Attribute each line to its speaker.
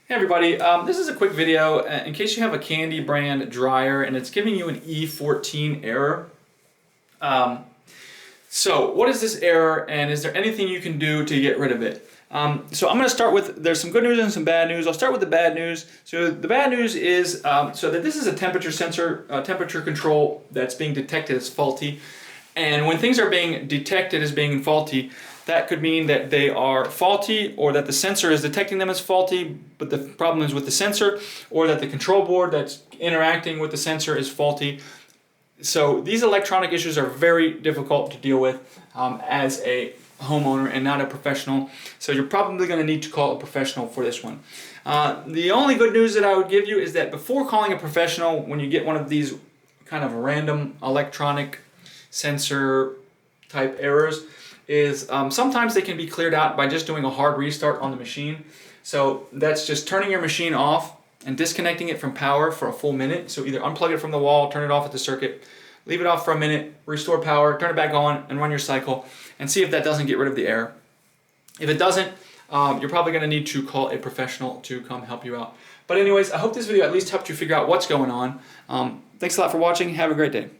Speaker 1: Hey everybody, this is a quick video in case you have a Candy brand dryer and it's giving you an E14 error. So what is this error and is there anything you can do to get rid of it? So I'm going to start with, there's some good news and some bad news. I'll start with the bad news. So the bad news is so that this is a temperature sensor, temperature control that's being detected as faulty. And when things are being detected as being faulty, that could mean that they are faulty or that the sensor is detecting them as faulty, but the problem is with the sensor, or that the control board that's interacting with the sensor is faulty. So these electronic issues are very difficult to deal with as a homeowner and not a professional. So you're probably going to need to call a professional for this one. The only good news that I would give you is that before calling a professional, when you get one of these kind of random electronic sensor type errors, is sometimes they can be cleared out by just doing a hard restart on the machine. So that's just turning your machine off and disconnecting it from power for a full minute. So either unplug it from the wall, turn it off at the circuit, leave it off for a minute, restore power, turn it back on, and run your cycle, and see if that doesn't get rid of the error. If it doesn't, you're probably going to need to call a professional to come help you out. But anyways, I hope this video at least helped you figure out what's going on. Thanks a lot for watching. Have a great day.